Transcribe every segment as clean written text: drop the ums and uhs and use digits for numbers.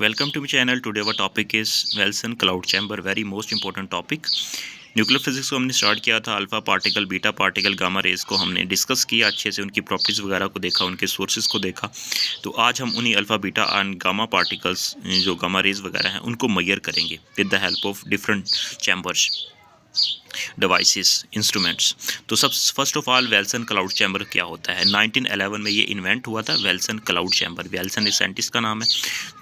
Welcome to my channel. Today our topic is Wilson cloud chamber, very most important topic. Nuclear physics को हमने start किया था, alpha particle, beta particle, gamma rays को हमने discuss किया अच्छे से, उनकी प्रॉपर्टीज़ वगैरह को देखा, उनके सोर्सेज को देखा। तो आज हम उन्हीं alpha beta and gamma particles जो गामा रेज वगैरह हैं उनको मेजर करेंगे with the help of different chambers, devices, instruments. तो सब first of all Wilson cloud chamber क्या होता है? 1911 में ये इन्वेंट हुआ था, विल्सन क्लाउड चैम्बर। विल्सन इस साइंटिस्ट का नाम है।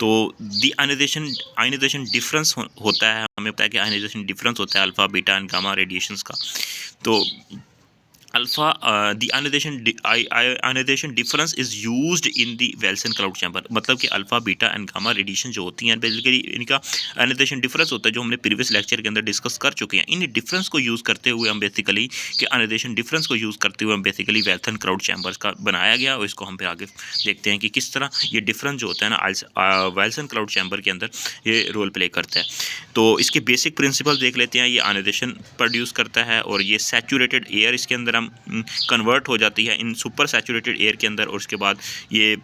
तो दी आयनाइजेशन डिफरेंस होता है, हमें पता है कि आयनाइजेशन डिफरेंस होता है alpha beta and gamma radiations का। तो alpha the ionization difference is used in the Wilson cloud chamber. मतलब कि alpha beta and gamma radiation जो होती हैं बेसिकली इनका आयनाइजेशन डिफरेंस होता है, जो हमने प्रीवियस लेक्चर के अंदर डिस्कस कर चुके हैं। इन डिफरेंस को यूज़ करते हुए हम बेसिकली कि आयनाइजेशन डिफरेंस को यूज़ करते हुए हम बेसिकली विल्सन क्लाउड चैम्बर्स का बनाया गया, और इसको हम फिर आगे देखते हैं कि किस तरह ये डिफरेंस जो होता है ना विल्सन क्लाउड चैम्बर के अंदर ये रोल प्ले करता है। तो इसके बेसिक प्रिंसिपल देख लेते हैं। ये आयनाइजेशन प्रोड्यूस करता है और ये सैचुरेटेड एयर इसके अंदर हम कन्वर्ट हो जाती है इन सुपर सैचुरेटेड एयर के अंदर, और उसके बाद ये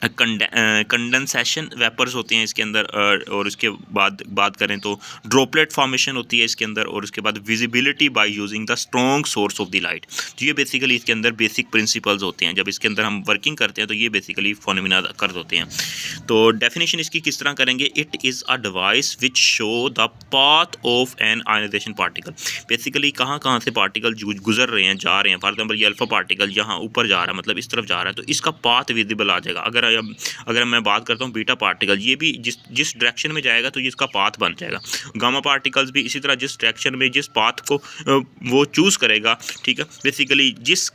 कंडेंसेशन वेपर्स होते हैं इसके अंदर, और उसके बाद बात करें तो ड्रॉपलेट फॉर्मेशन होती है इसके अंदर, और उसके बाद visibility by using the strong source of the light. तो ये बेसिकली इसके अंदर बेसिक प्रिंसिपल्स होते हैं। जब इसके अंदर हम वर्किंग करते हैं तो ये बेसिकली फोनोमेना कर देते हैं। तो डेफिनेशन इसकी किस तरह करेंगे? It is a device which show the path of an ionization particle. Basically कहाँ कहाँ से पार्टिकल गुजर रहे हैं, जा रहे हैं। फॉर एग्जाम्पल ये अल्फा पार्टिकल यहाँ ऊपर जा रहा है, मतलब इस तरफ जा रहा है, तो इसका पाथ विजिबल आ जाएगा। अगर मैं बात करता हूँ बीटा पार्टिकल, ये भी जिस डायरेक्शन में जाएगा तो इसका पाथ बन जाएगा। गामा पार्टिकल्स भी इसी तरह जिस डायरेक्शन में जिस पाथ को वो चूज़ करेगा, ठीक है, बेसिकली जिस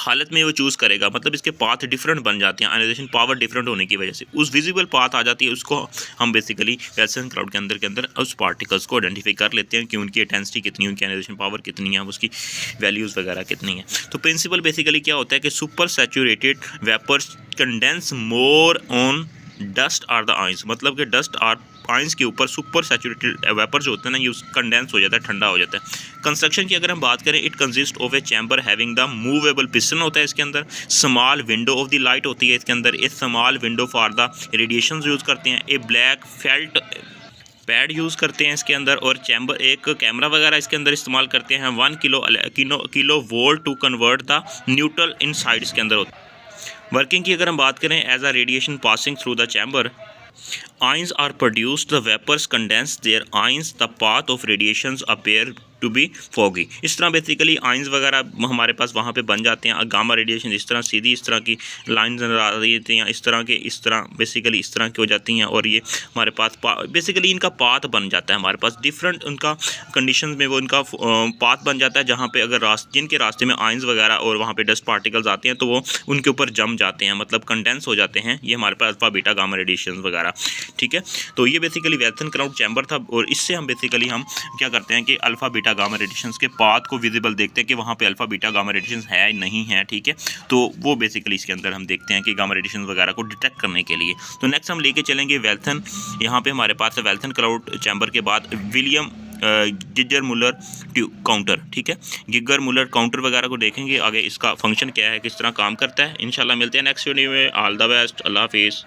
हालत में वो चूज़ करेगा, मतलब इसके पाथ डिफरेंट बन जाते हैं आयनाइजेशन पावर डिफरेंट होने की वजह से। उस विजिबल पाथ आ जाती है, उसको हम बेसिकली विल्सन क्लाउड के अंदर उस पार्टिकल्स को आइडेंटिफाई कर लेते हैं कि उनकी इंटेंसिटी कितनी है, उनकी आयनाइजेशन पावर कितनी है, उसकी वैल्यूज़ वगैरह कितनी है। तो प्रिंसिपल बेसिकली क्या होता है कि super saturated vapours condense more on dust are the ions. मतलब कि डस्ट आर आइंस के ऊपर सुपर सैचुरेटेड वेपर जो होता है ना, ये कंडेंस हो जाता है, ठंडा हो जाता है। कंस्ट्रक्शन की अगर हम बात करें, it consist of a chamber having the movable piston होता है इसके अंदर, small window of the light होती है इसके अंदर, a small window for the radiation use करते हैं, a black felt pad use करते हैं इसके अंदर, और चैम्बर एक कैमरा वगैरह इसके अंदर इस्तेमाल करते हैं। 1 kilo volt to convert the neutral inside इसके अंदर होता है। वर्किंग की अगर हम बात करें, as a radiation passing through the chamber ions are produced, the vapors condense their ions, the path of radiations appear to be foggy. इस तरह बेसिकली आइंस वगैरह हमारे पास वहाँ पे बन जाते हैं। गामा रेडिएशन इस तरह सीधी इस तरह की लाइन नजर आ रही थी, इस तरह बेसिकली इस तरह की हो जाती हैं, और ये हमारे पास बेसिकली इनका पाथ बन जाता है। हमारे पास डिफरेंट उनका कंडीशंस में वो इनका पाथ बन जाता है, जहाँ पे अगर जिनके रास्ते में आइंस वगैरह और वहाँ पे डस्ट पार्टिकल्स आते हैं तो वो उनके ऊपर जम जाते हैं, मतलब कंडेंस हो जाते हैं। ये हमारे पास अल्फा बीटा गामा रेडिएशन वगैरह, ठीक है। तो ये बेसिकली विल्सन क्लाउड चैम्बर था, और इससे हम बेसिकली हम क्या करते हैं कि अल्फा बीटा गामा रेडिएशंस के पाथ को विजिबल देखते हैं कि वहाँ पे अल्फा बीटा गामा रेडिएशंस है नहीं है, ठीक है। तो वो बेसिकली इसके अंदर हम देखते हैं कि गामा रेडिएशन वगैरह को डिटेक्ट करने के लिए। तो नेक्स्ट हम लेके चलेंगे विल्सन। यहाँ पे हमारे पास है विल्सन क्लाउड चैम्बर के बाद विलियम गिगर मुलर काउंटर, ठीक है। गिगर मुलर काउंटर वगैरह को देखेंगे आगे, इसका फंक्शन क्या है, किस तरह काम करता है। इंशाल्लाह मिलते हैं नेक्स्ट वीडियो में। ऑल द बेस्ट, अल्लाह हाफिज़।